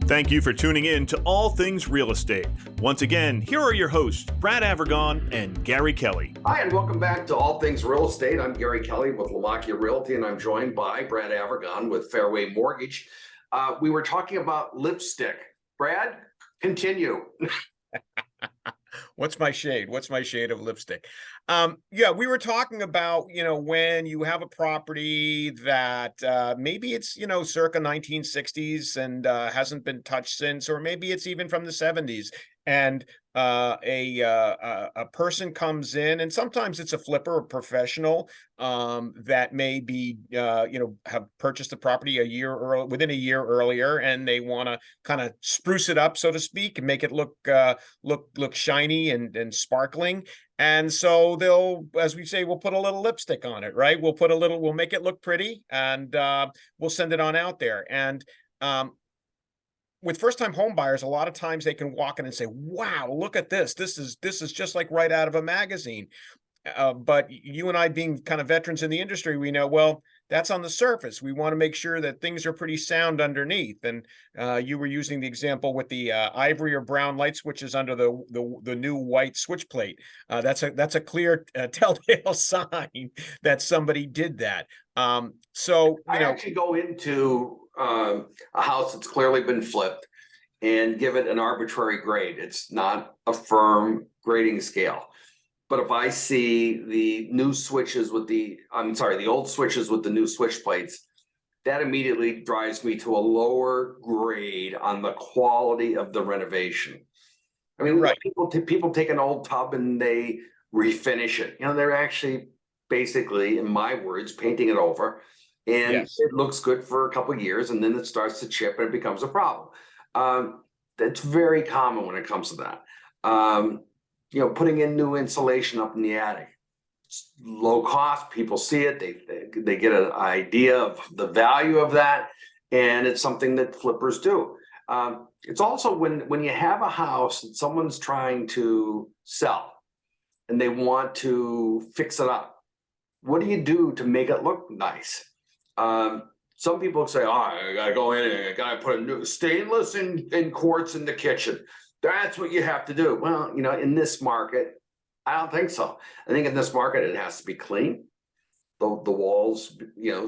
Thank you for tuning in to All Things Real Estate. Once again, here are your hosts, Brad Avergon and Gary Kelly. Hi, and welcome back to All Things Real Estate. I'm Gary Kelly with Lamakia Realty, and I'm joined by Brad Avergon with Fairway Mortgage. We were talking about lipstick. Brad, continue. What's my shade? What's my shade of lipstick? Yeah, we were talking about, when you have a property that maybe it's, circa 1960s and hasn't been touched since, or maybe it's even from the 70s. And a person comes in, and sometimes it's a flipper, a professional that may be, have purchased the property within a year earlier, and they want to kind of spruce it up, so to speak, and make it look shiny and sparkling. And so they'll, as we say, we'll put a little lipstick on it, right? We'll make it look pretty, and we'll send it on out there. And with first-time home buyers, a lot of times they can walk in and say, wow, look at this. This is just like right out of a magazine. But you and I, being kind of veterans in the industry, we know, well, that's on the surface. We want to make sure that things are pretty sound underneath. And you were using the example with the ivory or brown light switches under the new white switch plate. That's a clear telltale sign that somebody did that. So I actually go into a house that's clearly been flipped and give it an arbitrary grade. It's not a firm grading scale. But if I see the old switches with the new switch plates, that immediately drives me to a lower grade on the quality of the renovation. I mean, right. People take an old tub and they refinish it. They're actually basically, in my words, painting it over. And yes, it looks good for a couple of years, and then it starts to chip and it becomes a problem. That's very common when it comes to that. Putting in new insulation up in the attic. It's low cost. People see it. They get an idea of the value of that, and it's something that flippers do. It's also when you have a house that someone's trying to sell, and they want to fix it up. What do you do to make it look nice? Some people say, oh, I gotta go in and I gotta put a new stainless and quartz in the kitchen. That's what you have to do. Well, in this market, I don't think so. I think in this market, it has to be clean. The walls,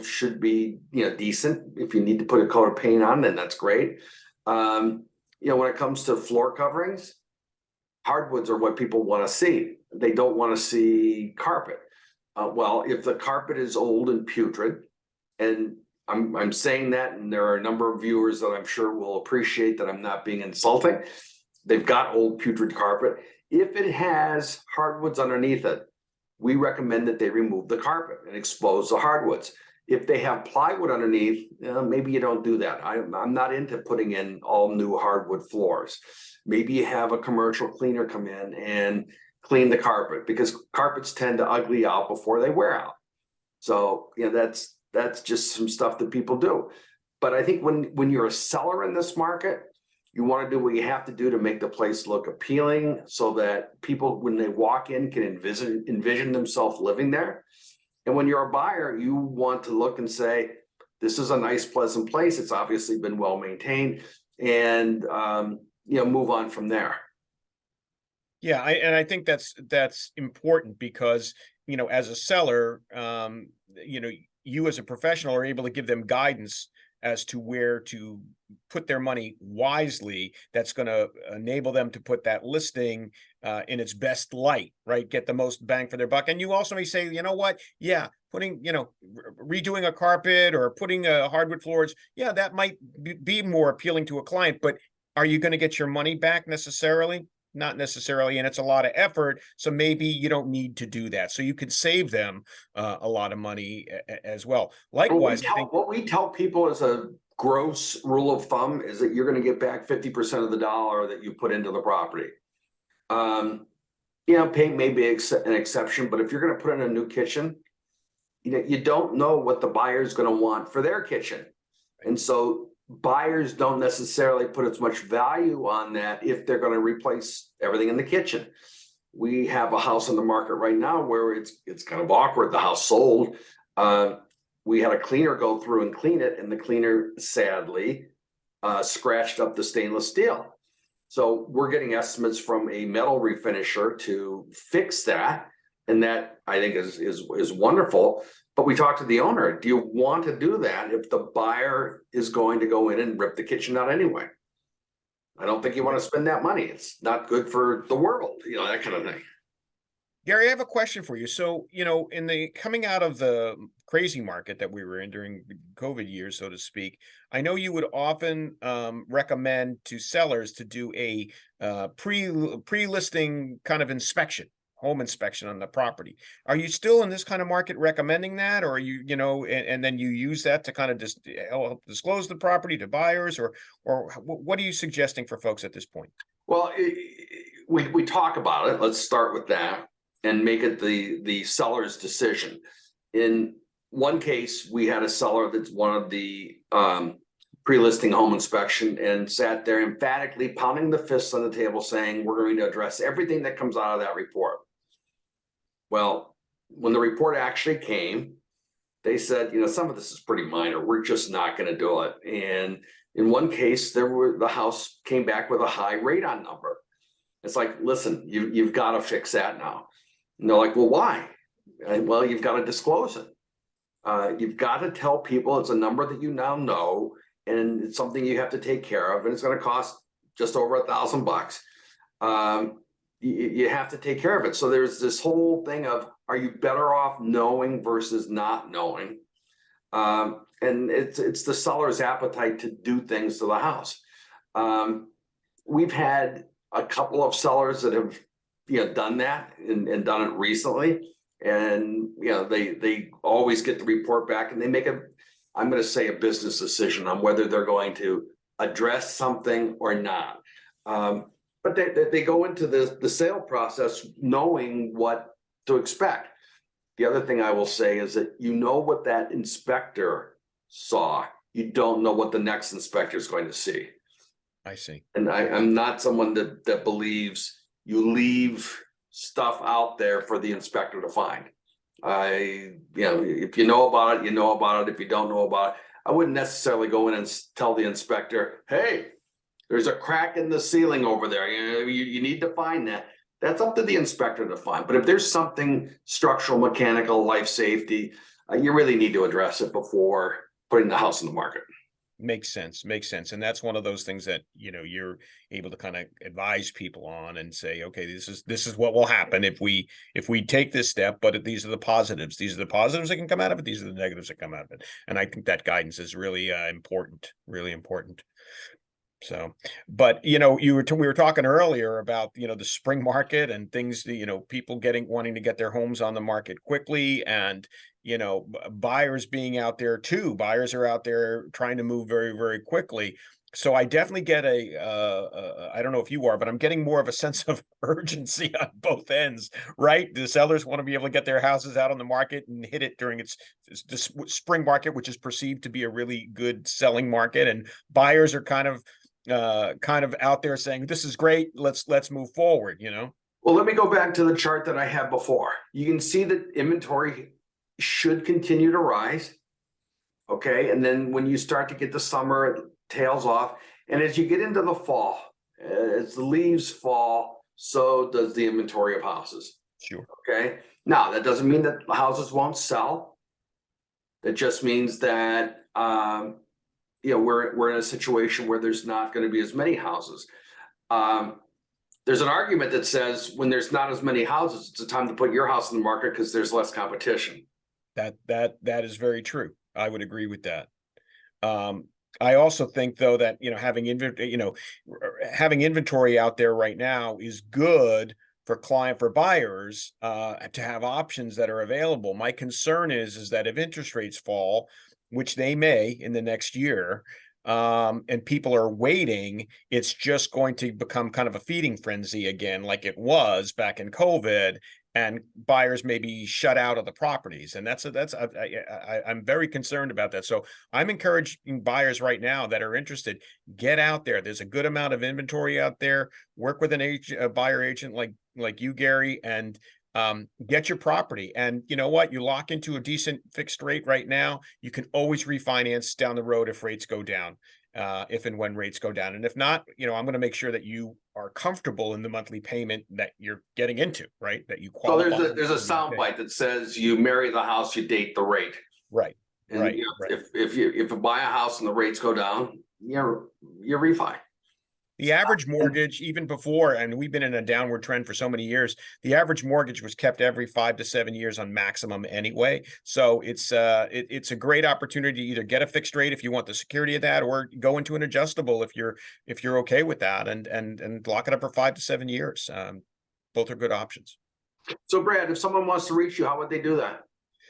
should be, decent. If you need to put a coat of paint on, then that's great. When it comes to floor coverings, hardwoods are what people want to see. They don't want to see carpet. Well, if the carpet is old and putrid, and I'm saying that, and there are a number of viewers that I'm sure will appreciate that I'm not being insulting. They've got old putrid carpet. If it has hardwoods underneath it, we recommend that they remove the carpet and expose the hardwoods. If they have plywood underneath, maybe you don't do that. I'm not into putting in all new hardwood floors. Maybe you have a commercial cleaner come in and clean the carpet, because carpets tend to ugly out before they wear out. So that's just some stuff that people do. But I think when you're a seller in this market, you want to do what you have to do to make the place look appealing, so that people, when they walk in, can envision themselves living there. And when you're a buyer, you want to look and say, this is a nice, pleasant place. It's obviously been well maintained, and move on from there. Yeah, I think that's important, because as a seller, you as a professional are able to give them guidance as to where to put their money wisely. That's going to enable them to put that listing in its best light, right? Get the most bang for their buck. And you also may say, you know what? Yeah, putting, redoing a carpet or putting hardwood floors, yeah, that might be more appealing to a client, but are you going to get your money back necessarily? Not necessarily, and it's a lot of effort. So maybe you don't need to do that. So you could save them a lot of money as well. Likewise, what we tell people as a gross rule of thumb is that you're going to get back 50% of the dollar that you put into the property. Paint may be an exception, but if you're going to put in a new kitchen, you don't know what the buyer's going to want for their kitchen, and so buyers don't necessarily put as much value on that if they're going to replace everything in the kitchen. We have a house on the market right now where it's kind of awkward. The house sold. We had a cleaner go through and clean it, and the cleaner sadly scratched up the stainless steel. So we're getting estimates from a metal refinisher to fix that. And that I think is wonderful. But we talked to the owner. Do you want to do that if the buyer is going to go in and rip the kitchen out anyway? I don't think you want to spend that money. It's not good for the world, that kind of thing. Gary, I have a question for you. So, in the coming out of the crazy market that we were in during COVID years, so to speak, I know you would often recommend to sellers to do a pre-listing kind of inspection, home inspection on the property. Are you still in this kind of market recommending that, or are you, and then you use that to kind of just help disclose the property to buyers, or what are you suggesting for folks at this point? Well, we talk about it. Let's start with that and make it the seller's decision. In one case, we had a seller that's one of the pre-listing home inspection and sat there emphatically pounding the fists on the table saying, we're going to address everything that comes out of that report. Well, when the report actually came, they said, some of this is pretty minor. We're just not going to do it. And in one case, the house came back with a high radon number. It's like, listen, you've got to fix that now. And they're like, well, why? Well, you've got to disclose it. You've got to tell people it's a number that you now know, and it's something you have to take care of, and it's going to cost just over $1,000. You have to take care of it. So there's this whole thing of, are you better off knowing versus not knowing? And it's the seller's appetite to do things to the house. We've had a couple of sellers that have done that and done it recently, and they always get the report back, and they make I'm going to say a business decision on whether they're going to address something or not. But they go into the sale process knowing what to expect. The other thing I will say is that what that inspector saw, you don't know what the next inspector is going to see. I see. And I'm not someone that believes you leave stuff out there for the inspector to find. If you know about it, you know about it. If you don't know about it, I wouldn't necessarily go in and tell the inspector, hey, there's a crack in the ceiling over there. You need to find that. That's up to the inspector to find. But if there's something structural, mechanical, life safety, you really need to address it before putting the house in the market. Makes sense. And that's one of those things that, you're able to kind of advise people on and say, okay, this is what will happen if we take this step, but these are the positives. These are the positives that can come out of it. These are the negatives that come out of it. And I think that guidance is really important, really important. So, but we were talking earlier about the spring market and things, people wanting to get their homes on the market quickly, and buyers being out there too. Buyers are out there trying to move very, very quickly. So I definitely get I don't know if you are, but I'm getting more of a sense of urgency on both ends, right? The sellers want to be able to get their houses out on the market and hit it during the spring market, which is perceived to be a really good selling market, and buyers are kind of out there saying, this is great, let's move forward. Well, let me go back to the chart that I had before. You can see that inventory should continue to rise. Okay, and then when you start to get the summer, it tails off, and as you get into the fall, as the leaves fall, so does the inventory of houses. Sure. Okay, now that doesn't mean that houses won't sell. That just means that we're in a situation where there's not going to be as many houses. There's an argument that says when there's not as many houses, it's a time to put your house in the market because there's less competition. That is very true. I would agree with that. I also think, though, that having inventory out there right now is good for buyers to have options that are available. My concern is that if interest rates fall, which they may in the next year, and people are waiting, it's just going to become kind of a feeding frenzy again, like it was back in COVID, and buyers may be shut out of the properties. And I'm very concerned about that. So I'm encouraging buyers right now that are interested, get out there. There's a good amount of inventory out there. Work with a buyer agent like you, Gary, and get your property. And you know what? You lock into a decent fixed rate right now. You can always refinance down the road if rates go down, if and when rates go down. And if not, I'm going to make sure that you are comfortable in the monthly payment that you're getting into, right? That you So qualify. there's a sound bite that says you marry the house, you date the rate. Right. And Right, right. if you buy a house and the rates go down, you're refi. The average mortgage, even before, and we've been in a downward trend for so many years, the average mortgage was kept every 5 to 7 years on maximum anyway. So it's a great opportunity to either get a fixed rate if you want the security of that, or go into an adjustable if you're okay with that, and lock it up for 5 to 7 years. Both are good options. So Brad, if someone wants to reach you, how would they do that?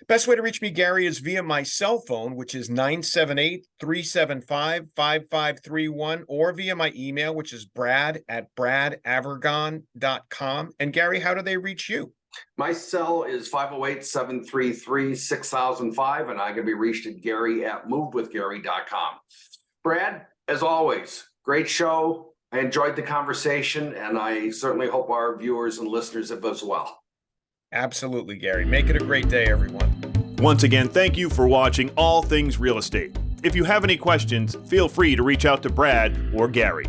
Best way to reach me, Gary, is via my cell phone, which is 978-375-5531, or via my email, which is brad@bradavergon.com. And Gary, how do they reach you? My cell is 508-733-6005, and I can be reached at Gary@movewithgary.com. Brad, as always, great show. I enjoyed the conversation, and I certainly hope our viewers and listeners have as well. Absolutely, Gary. Make it a great day, everyone. Once again, thank you for watching All Things Real Estate. If you have any questions, feel free to reach out to Brad or Gary.